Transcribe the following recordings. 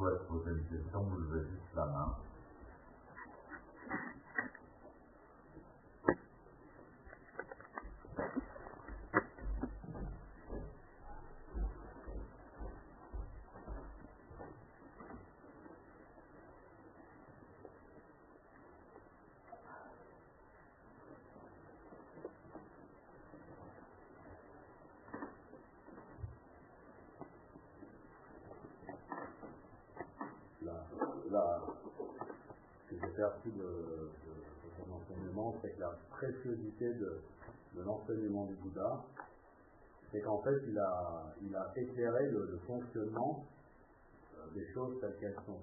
souhaite poser une question, vous levez juste la main. Ce que j'ai perçu de son enseignement, c'est que la préciosité de l'enseignement du Bouddha, c'est qu'en fait, il a éclairé le fonctionnement des choses telles qu'elles sont.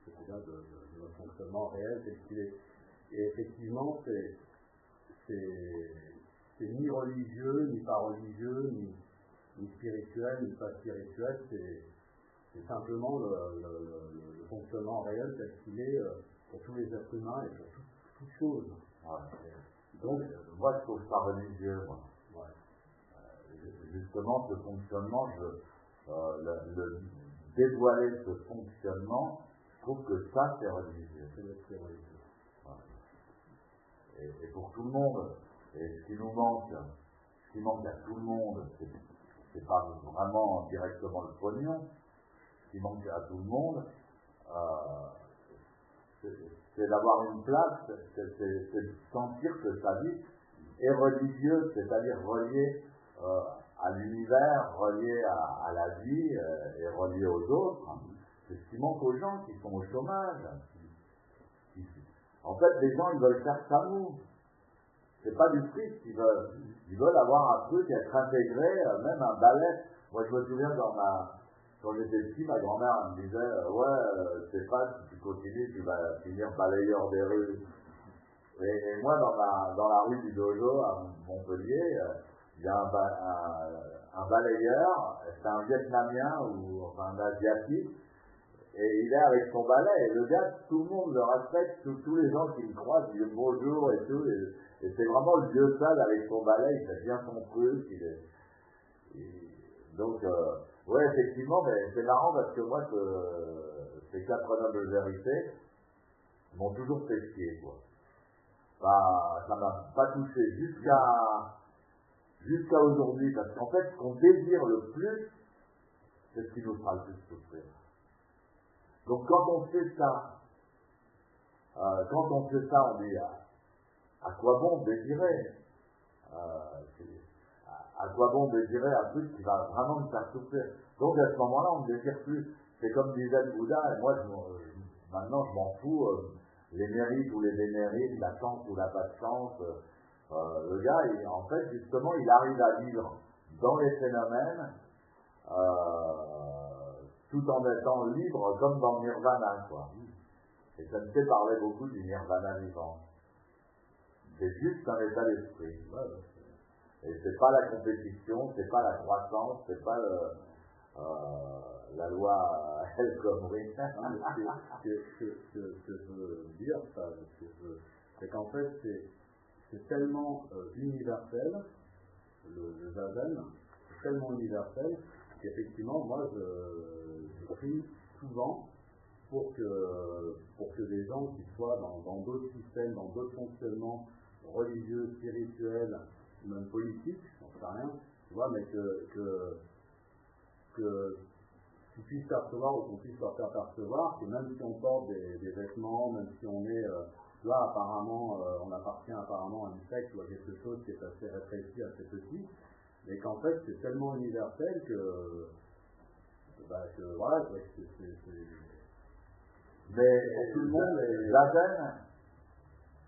C'est-à-dire de notre fonctionnement réel tel qu'il est. Et effectivement, c'est ni religieux, ni pas religieux, ni spirituel, ni pas spirituel, c'est simplement le fonctionnement réel tel qu'il est pour tous les êtres humains et pour toute chose. Ouais. Donc, moi, je trouve ça religieux. Moi. Ouais. Justement, ce fonctionnement, le dévoiler ce fonctionnement, je trouve que ça, c'est religieux. C'est religieux. Ouais. Et pour tout le monde, et ce qui manque à tout le monde, c'est pas vraiment directement le pognon. Qui manque à tout le monde, c'est d'avoir une place, c'est de sentir que sa vie est religieuse, c'est-à-dire reliée à l'univers, reliée à la vie et reliée aux autres. C'est ce qui manque aux gens qui sont au chômage. En fait, les gens, ils veulent faire ça mou. C'est pas du fric, ils veulent avoir un truc, être intégré, même un balai. Moi, je me souviens quand j'étais petit, ma grand-mère me disait Stéphane, si tu continues, tu vas finir balayeur des rues. Et moi, dans la rue du Dojo à Montpellier, il y a un balayeur, c'est un Vietnamien ou enfin un Asiatique, et il est avec son balai, et le gars, tout le monde le respecte, tous les gens qui le croisent disent bonjour et tout, et c'est vraiment le vieux sale avec son balai, il fait bien son truc, donc, ouais, effectivement, mais c'est marrant parce que moi, ces 4 nobles vérités m'ont toujours fait chier, quoi. Ça m'a pas touché jusqu'à aujourd'hui, parce qu'en fait, ce qu'on désire le plus, c'est ce qui nous fera le plus souffrir. Donc, quand on fait ça, on dit à quoi bon désirer à quoi bon désirer un truc qui va vraiment me faire souffrir. Donc à ce moment-là, on ne désire plus. C'est comme disait le Bouddha, et moi maintenant je m'en fous, les mérites ou les démérites, la chance ou la pas de chance. Le gars, en fait, justement, il arrive à vivre dans les phénomènes tout en étant libre comme dans le nirvana, quoi. Et ça me fait parler beaucoup du nirvana vivant. C'est juste un état d'esprit. Et c'est pas la compétition, c'est pas la croissance, c'est pas la loi El Khomri. Ce que je veux dire, c'est qu'en fait, c'est tellement universel, le zazen, c'est tellement universel qu'effectivement, moi, je prie souvent pour que des gens qui soient dans d'autres systèmes, dans d'autres fonctionnements religieux, spirituels, même politique, on ne sait rien, tu vois, mais que tu puisses percevoir ou qu'on puisse leur faire percevoir que même si on porte des vêtements, même si on est, là apparemment, on appartient apparemment à une secte ou à quelque chose qui est assez rétréci, assez petit, mais qu'en fait c'est tellement universel que voilà, Mais tout le monde, Zazen,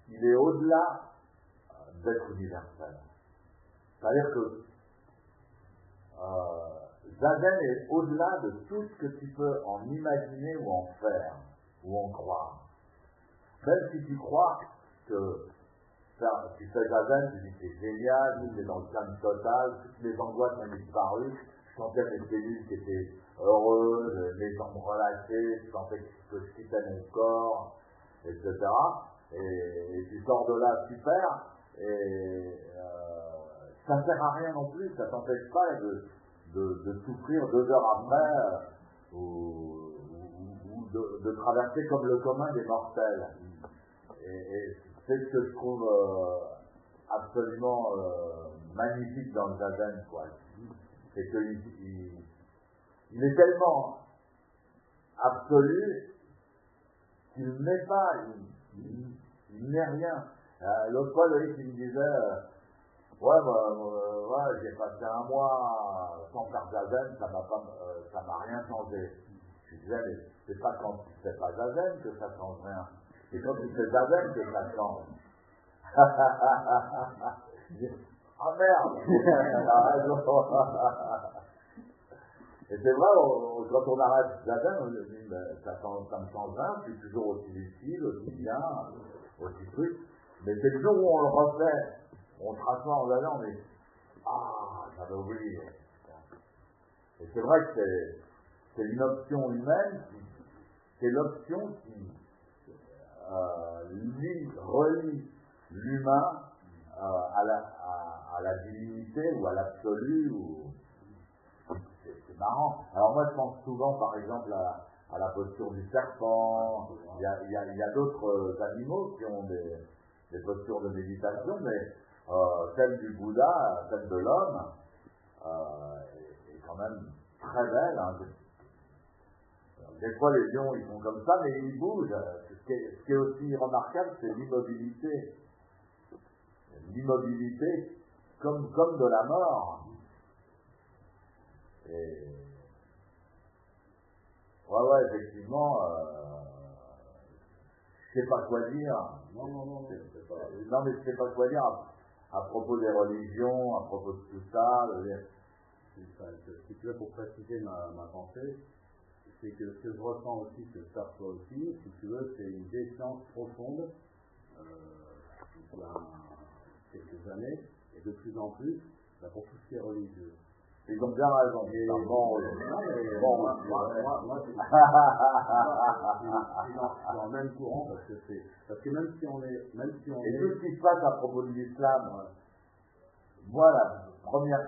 il est au-delà d'être universel. C'est-à-dire que Zazen est au-delà de tout ce que tu peux en imaginer ou en faire, ou en croire. Même si tu crois que tu fais Zazen, tu dis que c'est génial, tu es dans le calme total, toutes les angoisses ont disparu, je sentais mes cellules qui étaient heureuses, mes jambes relâchées, je sentais que je quittais mon corps, etc. Et tu sors de là super, et ça ne sert à rien non plus, ça t'empêche pas de souffrir 2 heures après, ou de traverser comme le commun des mortels. Et c'est ce que je trouve absolument magnifique dans le zazen, quoi. C'est qu'il il est tellement absolu qu'il n'est pas, il n'est rien. L'autre fois, Loïc, il me disait, ouais, j'ai passé un mois sans faire zazen, ça m'a rien changé. Je disais, mais c'est pas quand tu fais pas zazen que ça change rien. C'est quand tu fais zazen que ça change. Ah merde! T'as raison. Et c'est vrai, quand on arrête zazen, on se dit, ça me change rien, je suis toujours aussi lucide, aussi bien, aussi truc. Mais c'est le jour où on le refait, on se rassoit en zazen, on dit, ah, j'avais oublié. Et c'est vrai que c'est une option humaine, c'est l'option qui relie l'humain à la divinité ou à l'absolu. C'est marrant. Alors moi je pense souvent par exemple à la posture du serpent. Il y a d'autres animaux qui ont des postures de méditation, mais celle du Bouddha, celle de l'homme, est quand même très belle. Hein. Des fois les lions ils sont comme ça, mais ils bougent. Ce qui est aussi remarquable, c'est l'immobilité. L'immobilité comme de la mort. Et ouais, effectivement, je sais pas quoi dire. Non, mais je sais pas quoi dire à propos des religions, à propos de tout ça. Si tu veux, pour préciser ma pensée, c'est que ce que je ressens aussi, ce que je perçois aussi, si tu veux, c'est une défiance profonde, il y a quelques années, et de plus en plus, pour tout ce qui est religieux. Ils ont bien raison. Moi, je suis dans le même courant, parce que même si on est... Et tout ce qui se passe à propos de l'islam, moi, la première...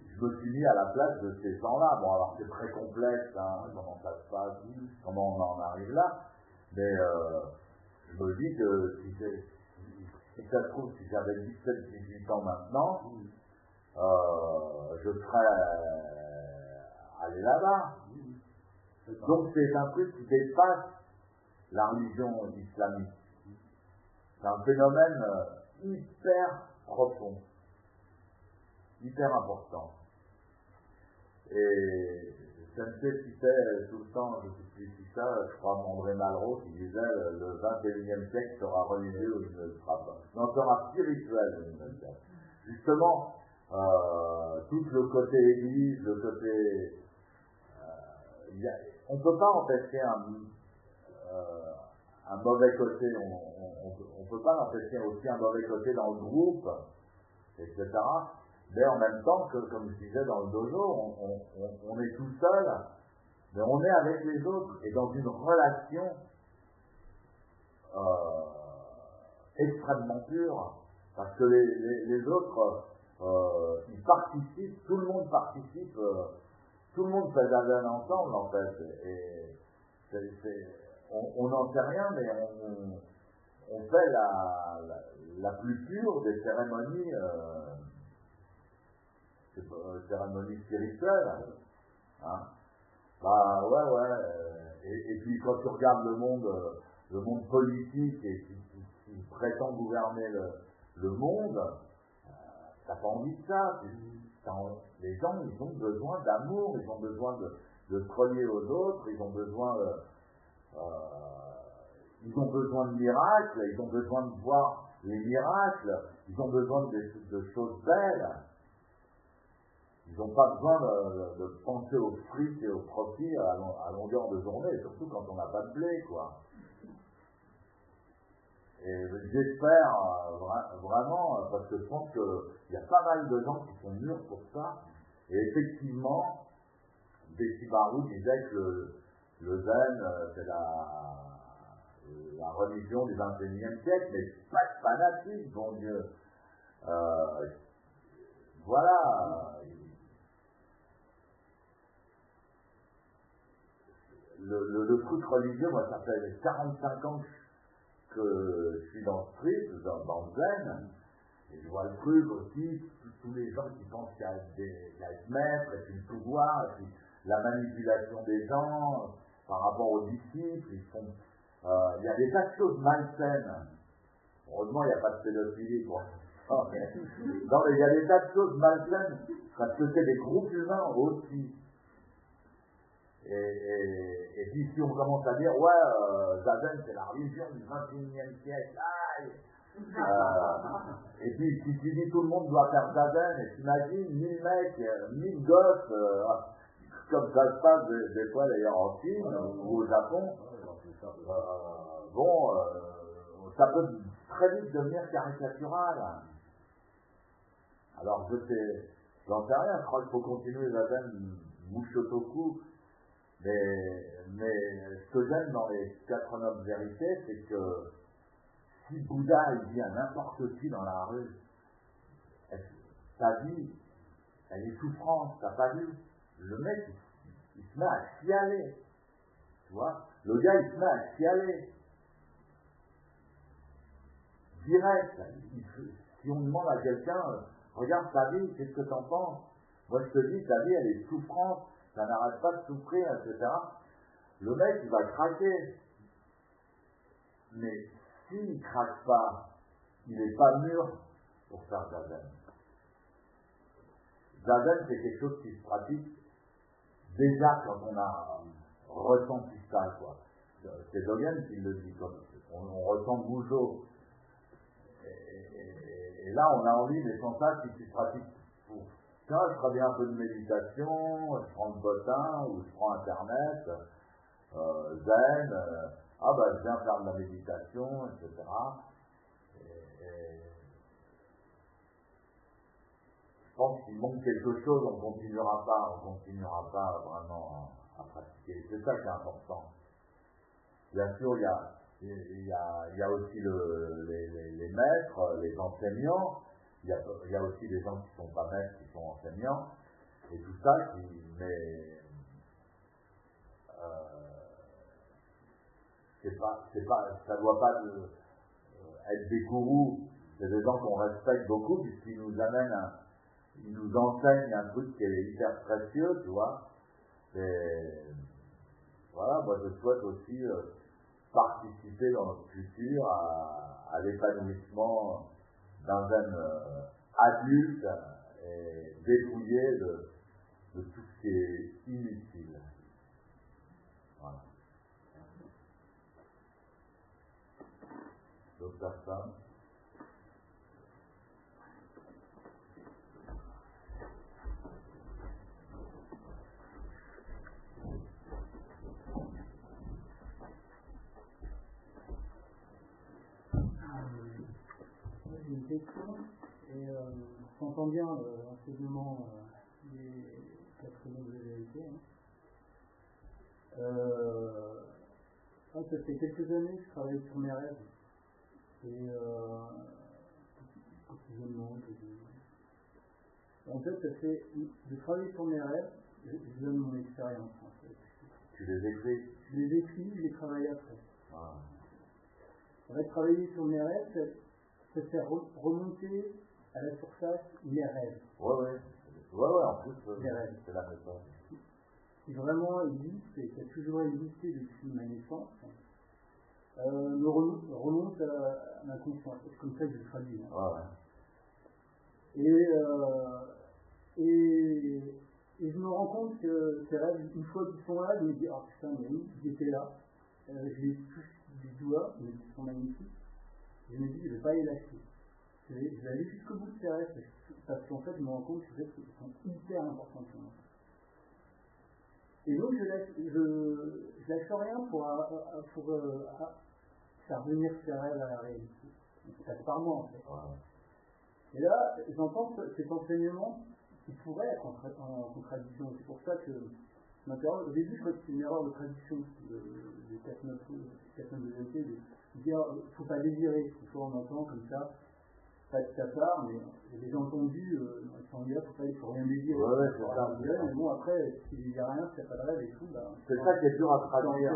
je me suis mis à la place de ces gens-là. Bon, alors c'est très complexe, hein, comment ça se passe, comment on en arrive là, mais je me dis que si ça se trouve, si j'avais 17-18 ans maintenant, je serais allé là-bas. Donc c'est un truc qui dépasse la religion islamique. C'est un phénomène hyper profond, hyper important. Et ça me fait citer tout le temps, je ne sais plus qui ça, je crois André Malraux qui disait le 21e siècle sera religieux ou il ne sera pas. Non, sera spirituel ou il ne le sera. Justement, tout le côté église, le côté... on ne peut pas empêcher un mauvais côté, on ne peut pas empêcher aussi un mauvais côté dans le groupe, etc. Mais en même temps, comme je disais dans le dojo, on est tout seul, mais on est avec les autres et dans une relation extrêmement pure, parce que les autres, ils participent, tout le monde participe, tout le monde fait zazen ensemble en fait, et on n'en sait rien, mais on fait la plus pure des cérémonies. Cérémonie spirituelle, hein. Bah ouais, et puis quand tu regardes le monde politique et qui prétend gouverner le monde, t'as pas envie de ça. Les gens, ils ont besoin d'amour, ils ont besoin de se relier aux autres, ils ont besoin de miracles, ils ont besoin de voir les miracles, ils ont besoin de choses belles. Ils n'ont pas besoin de penser au fric et au profit à longueur de journée, surtout quand on n'a pas de blé, quoi. Et j'espère vraiment, parce que je pense qu'il y a pas mal de gens qui sont mûrs pour ça. Et effectivement, Bessie Barou disait que le zen, c'est la religion du XXIe siècle, mais pas de fanatique, bon Dieu. Voilà. le truc religieux, moi, ça fait 45 ans que je suis dans le truc, dans le zen, et je vois le truc aussi, tous les gens qui pensent qu'il y a être maître, et puis le pouvoir, et puis la manipulation des gens par rapport aux disciples, il y a des tas de choses malsaines. Heureusement, il n'y a pas de pédophilie, quoi. Non, mais il y a des tas de choses malsaines, parce que c'est des groupes humains aussi. Et puis si on commence à dire, ouais, Zazen c'est la religion du 21e siècle, aïe. Et puis si tu dis tout le monde doit faire Zazen, et t'imagines 1000 mecs, 1000 gosses, comme ça se passe des fois d'ailleurs en Chine ou au Japon, ça peut très vite devenir caricatural. Alors j'en sais rien, je crois qu'il faut continuer Zazen Mushotoku. Mais ce que j'aime dans les 4 nobles vérités, c'est que si Bouddha il dit à n'importe qui dans la rue, ta vie, elle est souffrance, t'as pas vu? Le mec, il se met à chialer. Tu vois? Le gars, il se met à chialer. Direct. Si on demande à quelqu'un, regarde ta vie, qu'est-ce que t'en penses? Moi, je te dis, ta vie, elle est souffrance. Ça n'arrête pas de souffrir, etc. Le mec, il va craquer. Mais s'il ne craque pas, il n'est pas mûr pour faire Zazen. Zazen, c'est quelque chose qui se pratique déjà quand on a ressenti ça, quoi. C'est Dogen qui le dit comme on ressent Bougeot. Et là, on a envie, mais sans ça, si tu pratiques pour ça, je ferai bien un peu de méditation, je prends le bottin, ou je prends Internet, zen, je viens faire de la méditation, etc. Et je pense qu'il manque quelque chose, on continuera pas vraiment à pratiquer. C'est ça qui est important. Bien sûr, il y a aussi les maîtres, les enseignants. Il y a aussi des gens qui ne sont pas maîtres, qui sont enseignants, et tout ça, ça ne doit pas être des gourous, c'est des gens qu'on respecte beaucoup, puisqu'ils ils nous enseignent un truc qui est hyper précieux, tu vois. Et voilà, moi je souhaite aussi participer dans notre futur à l'épanouissement d'un zen adulte et dépouillé de tout ce qui est inutile. Voilà. D'autres personnes? J'ai une question, et j'entends bien l'enseignement des 4 nobles vérités. Ça fait quelques années que je travaille sur mes rêves, et quotidiennement, en fait, ça fait de travailler sur mes rêves, je donne mon expérience en fait. Tu les écris? Je les écris, je les travaille après. Ah. En fait, travailler sur mes rêves, ça fait remonter à la surface les rêves. Ouais, en plus, les rêves. C'est la méthode. Qui vraiment existe et qui a toujours existé depuis ma naissance, me remonte à ma conscience. C'est comme ça que je le traduis. Ouais. Et je me rends compte que ces rêves, une fois qu'ils sont là, je me dis, oh putain, mais oui, ils étaient là. Je les touche du doigt, mais ils sont magnifiques. Je me dis, je ne vais pas les lâcher. Je vais aller jusqu'au bout de ces rêves, parce qu'en fait, je me rends compte qu'ils sont hyper importants pour moi. Et donc, je lâche rien pour faire venir ces rêves à la réalité. Ça passe par moi, en fait. Ouais. Et là, j'entends cet enseignement qui pourrait être en contradiction. C'est pour ça que je m'interroge. Au début, je crois que c'est une erreur de traduction des 4 notes de vérité, de dire qu'il ne faut pas désirer. Il faut en entendre comme ça. pas de ta part, mais j'ai déjà entendu, dans les formules, il faut rien désirer. Ouais, c'est ça. Mais bon, après, si il n'y a rien, s'il n'y a pas de rêve et tout, c'est ça qui est dur à traduire.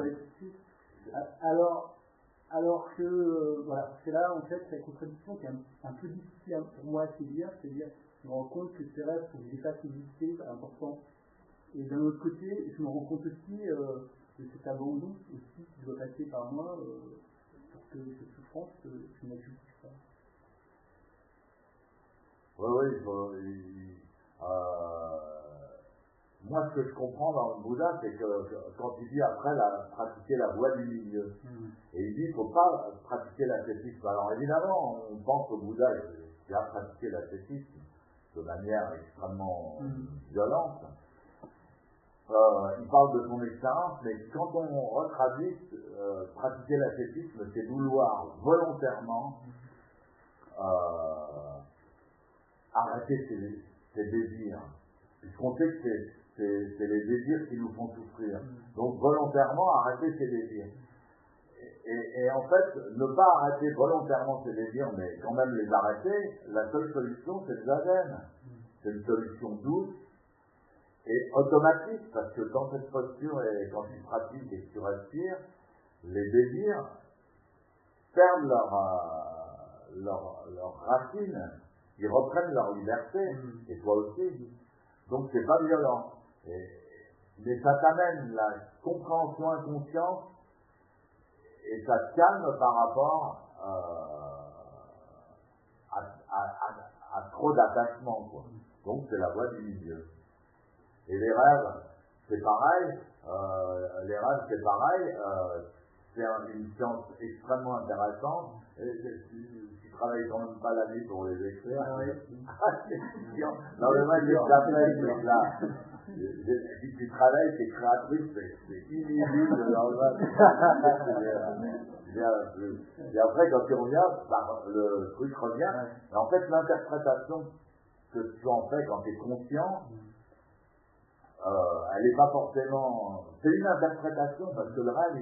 Alors que, voilà, c'est là, en fait, la contradiction qui est un peu difficile pour moi à saisir, c'est-à-dire, je me rends compte que ces rêves, faut que je les fasse exister, c'est important. Et d'un autre côté, je me rends compte aussi de cet abandon aussi qui doit passer par moi pour que cette souffrance je n'accuse pas. Oui, moi, ce que je comprends dans le Bouddha, c'est que quand il dit après pratiquer la voie du milieu, et il dit qu'il ne faut pas pratiquer l'ascétisme. Alors évidemment, on pense au Bouddha qui a pratiqué l'ascétisme de manière extrêmement violente. Il parle de son expérience, mais quand on retraduit pratiquer l'ascétisme, c'est vouloir volontairement arrêter ses désirs. Puisqu'on sait que c'est les désirs qui nous font souffrir. Donc volontairement arrêter ses désirs. Et en fait, ne pas arrêter volontairement ses désirs, mais quand même les arrêter, la seule solution, c'est le zazen. C'est une solution douce et automatique, parce que dans cette posture et quand tu pratiques et que tu respires, les désirs perdent leur racine, ils reprennent leur liberté, et toi aussi. Donc c'est pas violent. Mais ça t'amène la compréhension inconsciente et ça te calme par rapport à trop d'attachement, quoi. Donc c'est la voie du milieu. Et les rêves, c'est pareil. C'est une science extrêmement intéressante. Tu travailles quand même pas la nuit pour les écrire. C'est chiant. Non, mais moi, je là. Si tu travailles, c'est créatrice, c'est inhumain dans le et après, quand tu reviens, le truc revient. Et en fait, l'interprétation que tu en fais quand tu es conscient, elle n'est pas forcément... C'est une interprétation, parce que le rêve,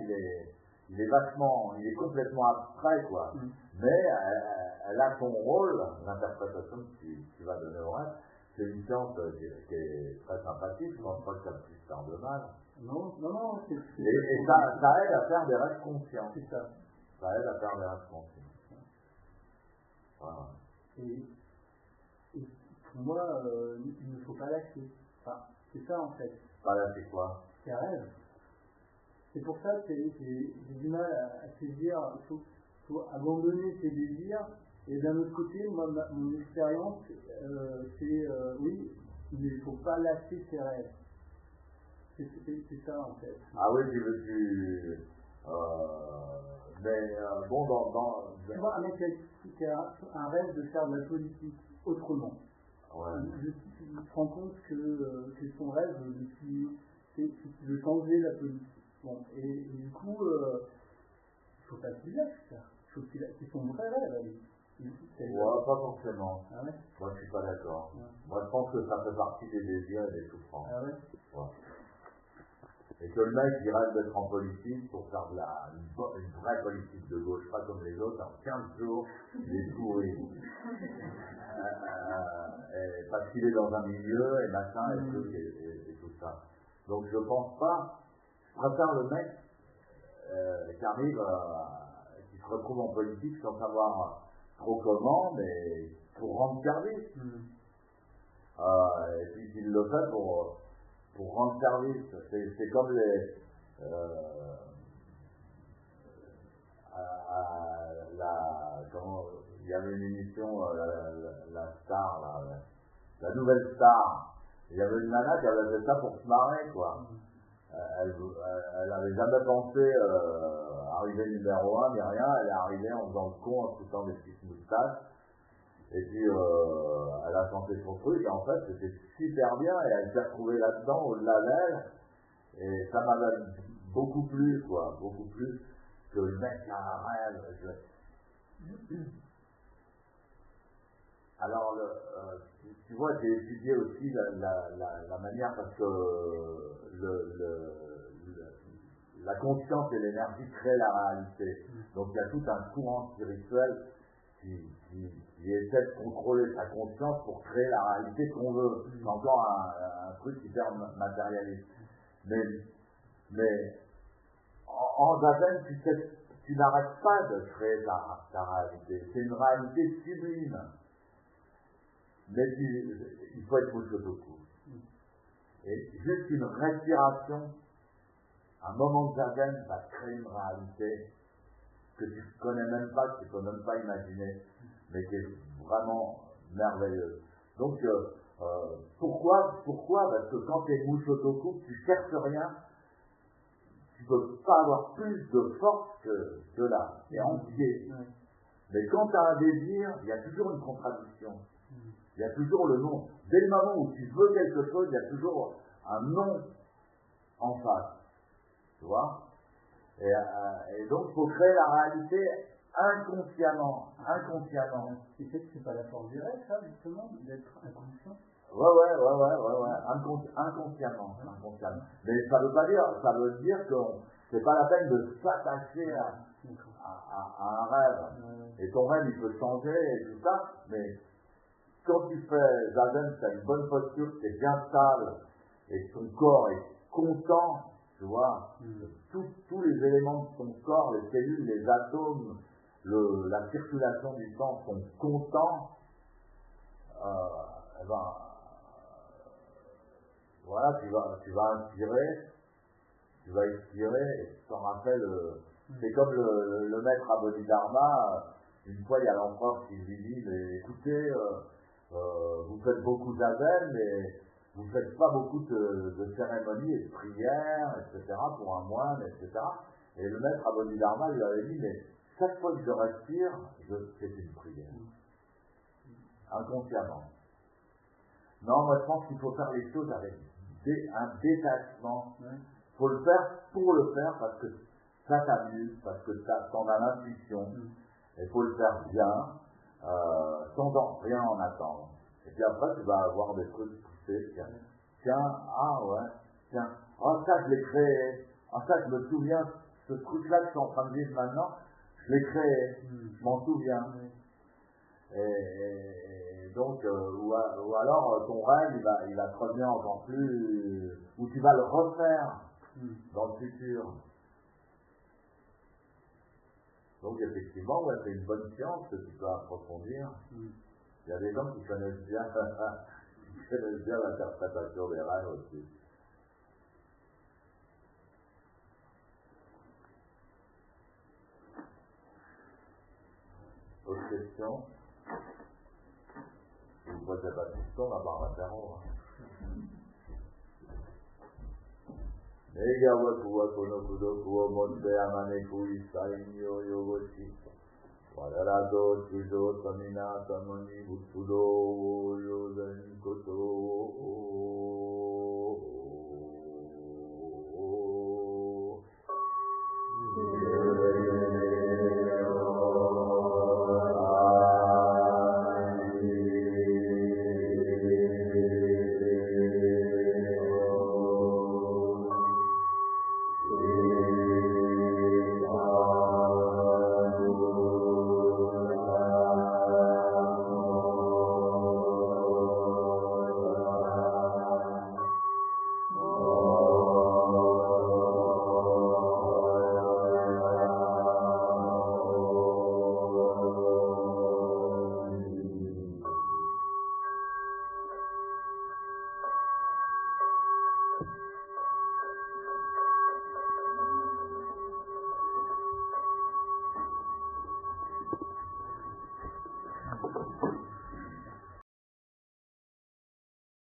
il est complètement abstrait, quoi. Mais elle a son rôle, l'interprétation que tu vas donner au rêve. C'est une science qui est très sympathique, je pense pas que ça puisse faire de mal. Non, et ça aide à faire des rêves conscients. C'est ça. Ça aide à faire des rêves conscients. Voilà. Et pour moi, il ne faut pas lâcher. Enfin, c'est ça en fait. Pas lâcher quoi? C'est un rêve. C'est pour ça que j'ai du mal à saisir, il faut abandonner ses désirs. Et d'un autre côté, moi, mon expérience, c'est, oui, il ne faut pas lâcher ses rêves. C'est ça, en fait. Ah oui, bon, tu vois, un mec qui a un rêve de faire de la politique autrement. Ouais. Il se rend compte que son rêve, c'est de changer la politique. Bon, et du coup, il ne faut pas qu'il lâche ça. C'est son vrai rêve, allez. Ouais, pas forcément. Ah ouais? Moi, je suis pas d'accord. Ouais. Moi, je pense que ça fait partie des désirs et des souffrances. Ah ouais? Ouais. Et que le mec, il rêve d'être en politique pour faire une vraie politique de gauche, pas comme les autres, en 15 jours, il est pourri. Parce qu'il est dans un milieu, et machin, et tout ça. Donc, je pense pas. Je préfère le mec qui arrive, qui se retrouve en politique sans savoir trop comment, mais pour rendre service. Et puis qu'il le fait pour rendre service. C'est comme il y avait une émission, la star, la nouvelle star. Il y avait une nana qui avait fait ça pour se marrer, quoi. Elle n'avait jamais pensé arriver numéro 1 ni rien. Elle est arrivée en faisant le con, en foutant des petites moustaches. Et puis elle a chanté son truc, et en fait c'était super bien, et elle s'est retrouvée là-dedans, au-delà d'elle, et ça m'avait beaucoup plu, quoi, beaucoup plus que le mec qui a un rêve. Alors, tu vois, j'ai étudié aussi la manière, parce que la conscience et l'énergie créent la réalité. Donc il y a tout un courant spirituel qui essaie de contrôler sa conscience pour créer la réalité qu'on veut. C'est encore un truc hyper matérialiste. Mais en zazen, tu n'arrêtes pas de créer ta réalité. C'est une réalité sublime. Mais il faut être Mushotoku. Et juste une respiration, un moment de zazen va créer une réalité que tu ne connais même pas, que tu ne peux même pas imaginer, mais qui est vraiment merveilleuse. Donc, pourquoi? Parce que quand tu es Mushotoku, tu cherches rien, tu ne peux pas avoir plus de force que là, c'est entier. Mais quand tu as un désir, il y a toujours une contradiction. Il y a toujours le non. Dès le moment où tu veux quelque chose, il y a toujours un non en face. Tu vois? Et donc, il faut créer la réalité inconsciemment. Tu sais que c'est pas la force du rêve, ça, justement, d'être inconscient? Ouais. Inconsciemment. Mais ça veut dire que c'est pas la peine de s'attacher à un rêve. Et ton rêve, il peut changer et tout ça, mais quand tu fais zazen, tu as une bonne posture, tu es bien stable, et ton corps est content, tu vois, tous les éléments de ton corps, les cellules, les atomes, la circulation du sang sont contents, voilà, tu vas inspirer, tu vas expirer, et tu t'en rappelles, c'est comme le maître à Bodhidharma, une fois il y a l'empereur qui lui dit, mais écoutez, vous faites beaucoup zazen, mais vous ne faites pas beaucoup de cérémonies et de prières, etc., pour un moine, etc. Et le maître à Bodhidharma lui avait dit, mais chaque fois que je respire, c'est une prière. Inconsciemment. Non, moi je pense qu'il faut faire les choses avec un détachement. Il faut le faire pour le faire, parce que ça t'amuse, parce que t'en as l'intuition. Il faut le faire bien, sans rien en attendre. Et puis après, tu vas avoir des trucs poussés. Tiens, ça je l'ai créé. Ça je me souviens, ce truc-là que je suis en train de vivre maintenant, je l'ai créé, je m'en souviens. Et donc, ou alors ton rêve, il va te revenir encore plus, ou tu vas le refaire dans le futur. Donc effectivement, ouais, c'est une bonne science que tu peux approfondir. Il y a des gens qui connaissent bien l'interprétation des rêves aussi. Autre question? Si vous ne posez pas de questions, on va voir un tarot. Negawa kuwa kono kudo kuwa monte amane kui sainyo yogoshi. Wadarato chido samina samani butsudo yoden koto.